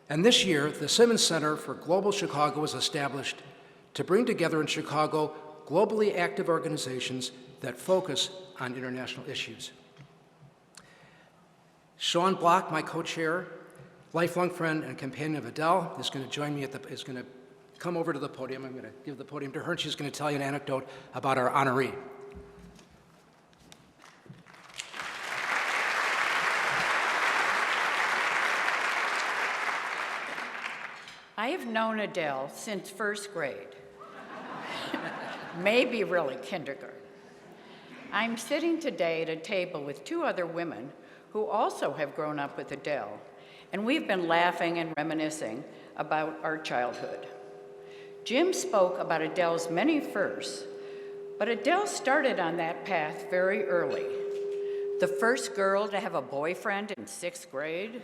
Speaker 10: and this year, the Simmons Center for Global Chicago was established to bring together in Chicago globally active organizations that focus on international issues. Sean Block, my co-chair, lifelong friend and companion of Adele, is going to join me is going to come over to the podium. I'm going to give the podium to her, and she's going to tell you an anecdote about our honoree.
Speaker 11: I have known Adele since first grade, maybe really kindergarten. I'm sitting today at a table with two other women who also have grown up with Adele, and we've been laughing and reminiscing about our childhood. Jim spoke about Adele's many firsts, but Adele started on that path very early. The first girl to have a boyfriend in 6th grade,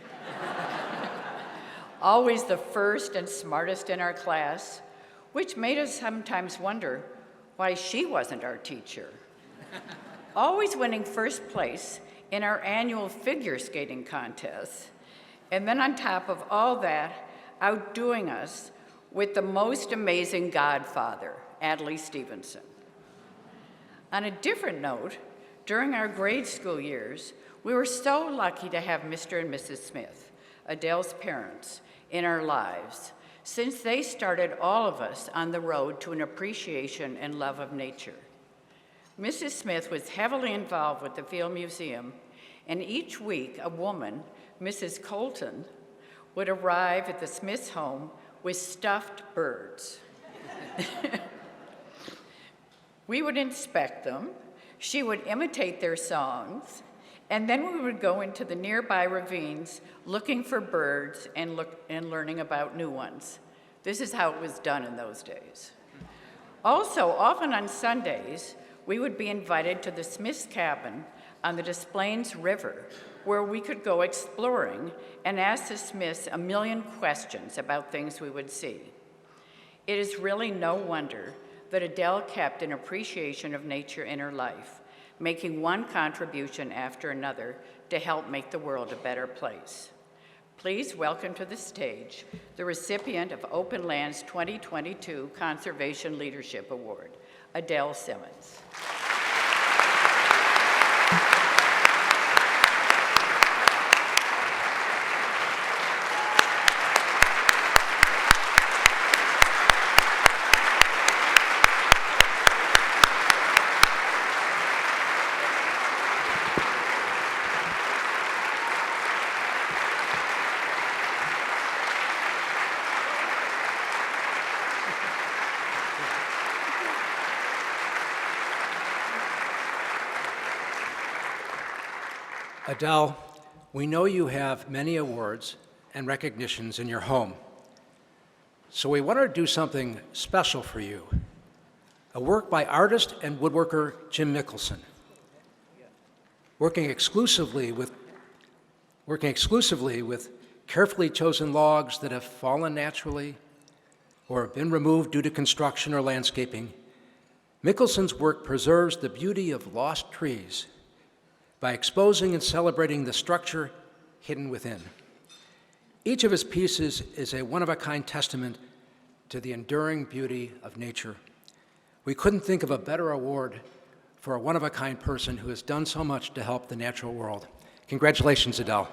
Speaker 11: always the first and smartest in our class, which made us sometimes wonder why she wasn't our teacher. Always winning first place in our annual figure skating contest, and then on top of all that, outdoing us with the most amazing godfather, Adlai Stevenson. On a different note, during our grade school years, we were so lucky to have Mr. and Mrs. Smith, Adele's parents, in our lives, since they started all of us on the road to an appreciation and love of nature. Mrs. Smith was heavily involved with the Field Museum, and each week a woman, Mrs. Colton, would arrive at the Smiths' home with stuffed birds. We would inspect them, she would imitate their songs, and then we would go into the nearby ravines looking for birds and learning about new ones. This is how it was done in those days. Also, often on Sundays, we would be invited to the Smith's cabin on the Des Plaines River, where we could go exploring and ask the Smiths a million questions about things we would see. It is really no wonder that Adele kept an appreciation of nature in her life, making one contribution after another to help make the world a better place. Please welcome to the stage the recipient of Openlands 2022 Conservation Leadership Award, Adele Simmons.
Speaker 10: Adele, we know you have many awards and recognitions in your home. So we wanted to do something special for you. A work by artist and woodworker Jim Mickelson. Working exclusively with carefully chosen logs that have fallen naturally or have been removed due to construction or landscaping, Mickelson's work preserves the beauty of lost trees by exposing and celebrating the structure hidden within. Each of his pieces is a one-of-a-kind testament to the enduring beauty of nature. We couldn't think of a better award for a one-of-a-kind person who has done so much to help the natural world. Congratulations, Adele.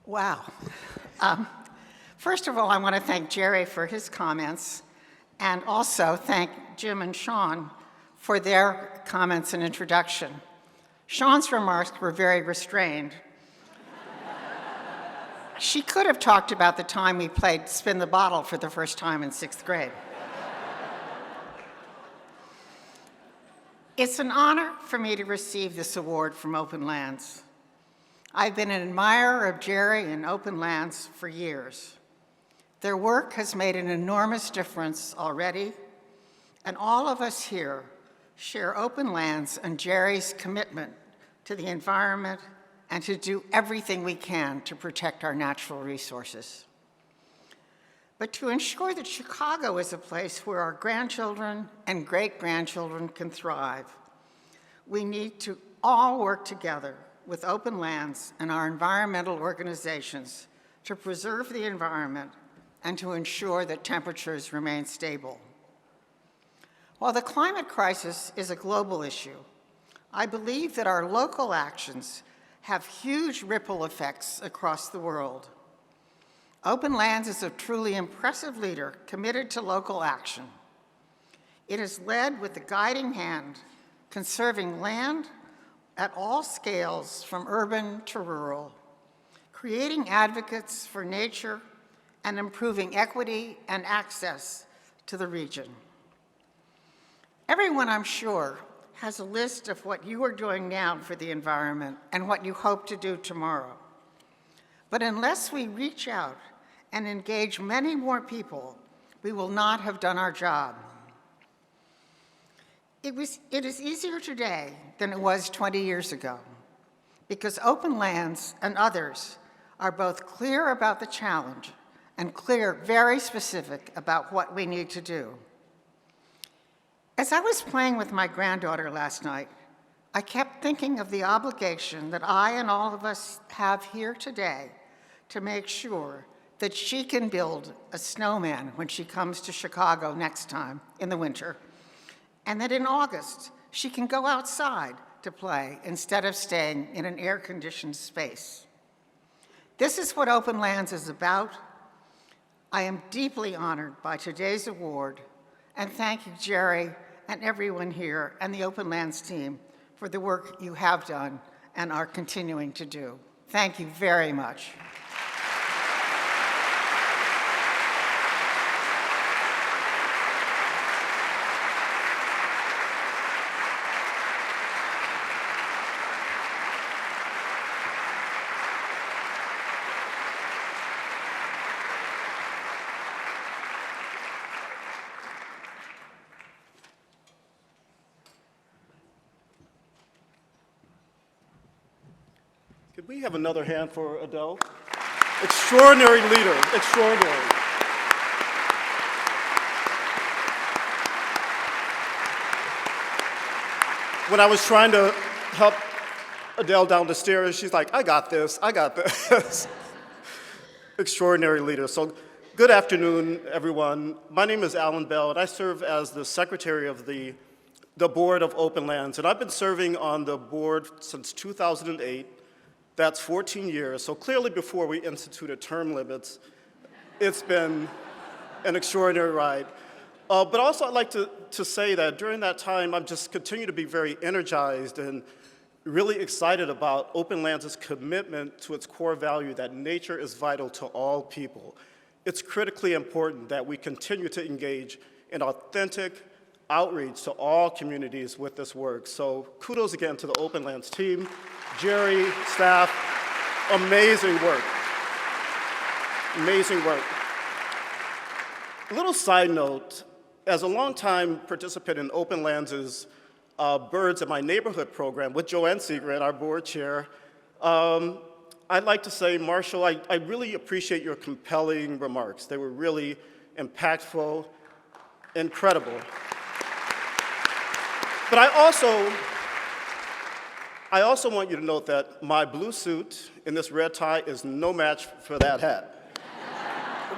Speaker 12: Wow. First of all, I want to thank Jerry for his comments, and also thank Jim and Sean for their comments and introduction. Sean's remarks were very restrained. She could have talked about the time we played Spin the Bottle for the first time in 6th grade. It's an honor for me to receive this award from Openlands. I've been an admirer of Jerry and Openlands for years. Their work has made an enormous difference already, and all of us here share Openlands and Jerry's commitment to the environment and to do everything we can to protect our natural resources. But to ensure that Chicago is a place where our grandchildren and great-grandchildren can thrive, we need to all work together with Openlands and our environmental organizations to preserve the environment and to ensure that temperatures remain stable. While the climate crisis is a global issue, I believe that our local actions have huge ripple effects across the world. Openlands is a truly impressive leader committed to local action. It has led with the guiding hand, conserving land at all scales from urban to rural, creating advocates for nature and improving equity and access to the region. Everyone, I'm sure, has a list of what you are doing now for the environment and what you hope to do tomorrow. But unless we reach out and engage many more people, we will not have done our job. It is easier today than it was 20 years ago, because Openlands and others are both clear about the challenge and very specific about what we need to do. As I was playing with my granddaughter last night, I kept thinking of the obligation that I and all of us have here today to make sure that she can build a snowman when she comes to Chicago next time in the winter, and that in August she can go outside to play instead of staying in an air-conditioned space. This is what Openlands is about. I am deeply honored by today's award, and thank you, Jerry, and everyone here, and the Openlands team for the work you have done and are continuing to do. Thank you very much.
Speaker 13: Could we have another hand for Adele? Extraordinary leader, extraordinary. When I was trying to help Adele down the stairs, she's like, I got this, I got this. Extraordinary leader. So good afternoon, everyone. My name is Alan Bell, and I serve as the secretary of the board of Openlands. And I've been serving on the board since 2008. That's 14 years. So clearly before we instituted term limits, it's been an extraordinary ride. But also I'd like to say that during that time, I've just continued to be very energized and really excited about Openlands' commitment to its core value that nature is vital to all people. It's critically important that we continue to engage in authentic outreach to all communities with this work. So kudos again to the Openlands team, Jerry, staff, amazing work. Amazing work. A little side note, as a longtime participant in Openlands' Birds in My Neighborhood program with Joanne Segrett, our board chair, I'd like to say, Marshall, I really appreciate your compelling remarks. They were really impactful, incredible. But I also want you to note that my blue suit and this red tie is no match for that hat.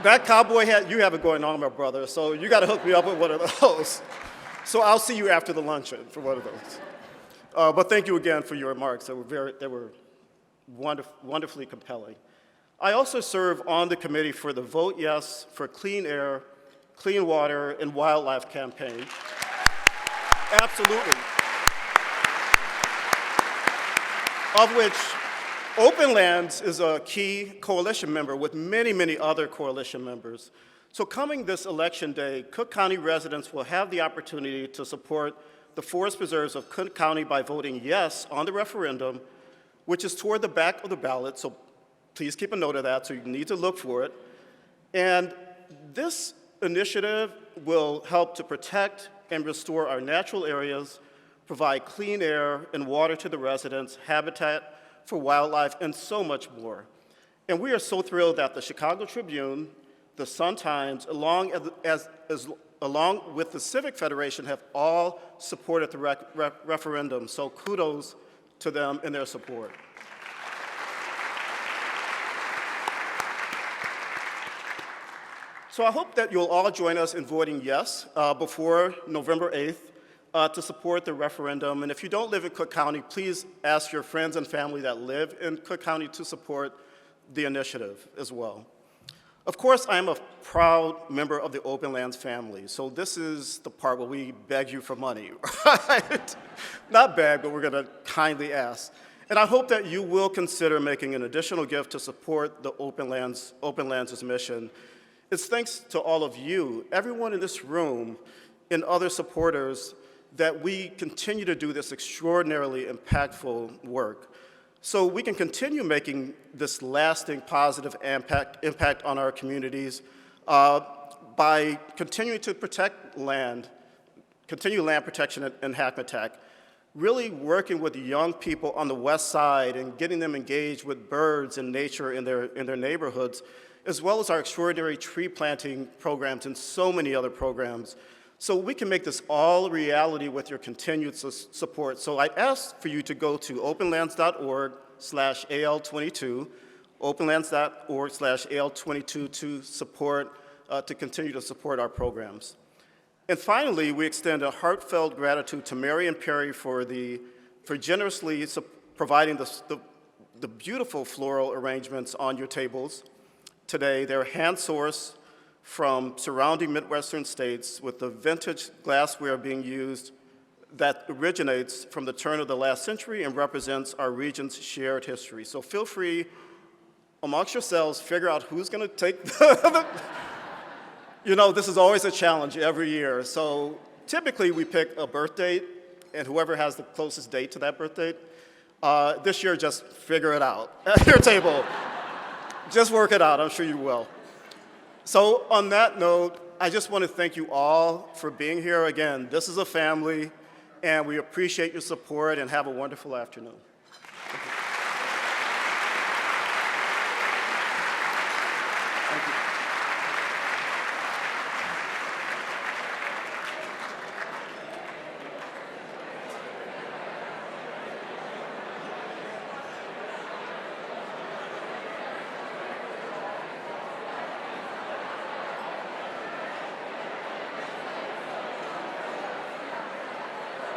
Speaker 13: That cowboy hat, you have it going on, my brother, so you got to hook me up with one of those. So I'll see you after the luncheon for one of those. But thank you again for your remarks. They were wonderfully compelling. I also serve on the committee for the Vote Yes for Clean Air, Clean Water, and Wildlife campaign. Absolutely. Of which Openlands is a key coalition member with many, many other coalition members. So coming this election day, Cook County residents will have the opportunity to support the forest preserves of Cook County by voting yes on the referendum, which is toward the back of the ballot, so please keep a note of that, so you need to look for it. And this initiative will help to protect and restore our natural areas, provide clean air and water to the residents, habitat for wildlife, and so much more. And we are so thrilled that the Chicago Tribune, the Sun-Times, along with the Civic Federation, have all supported the referendum. So kudos to them and their support. So I hope that you'll all join us in voting yes before November 8th to support the referendum. And if you don't live in Cook County, please ask your friends and family that live in Cook County to support the initiative as well. Of course, I am a proud member of the Openlands family, so this is the part where we beg you for money, right? Not beg, but we're gonna kindly ask. And I hope that you will consider making an additional gift to support the Openlands' mission. It's thanks to all of you, everyone in this room, and other supporters, that we continue to do this extraordinarily impactful work. So we can continue making this lasting positive impact on our communities by continuing to protect land, continue land protection in Hackmatack, really working with young people on the west side and getting them engaged with birds and nature in their neighborhoods, as well as our extraordinary tree planting programs and so many other programs. So we can make this all a reality with your continued support. So I ask for you to go to openlands.org/AL22, openlands.org/AL22 to continue to support our programs. And finally, we extend a heartfelt gratitude to Mary and Perry for generously providing the beautiful floral arrangements on your tables today. They're hand-sourced from surrounding Midwestern states with the vintage glassware being used that originates from the turn of the last century and represents our region's shared history. So feel free, amongst yourselves, figure out who's going to take You know, this is always a challenge every year. So typically we pick a birth date, and whoever has the closest date to that birth date, this year just figure it out at your table. Just work it out, I'm sure you will. So on that note, I just want to thank you all for being here. Again, this is a family, and we appreciate your support, and have a wonderful afternoon.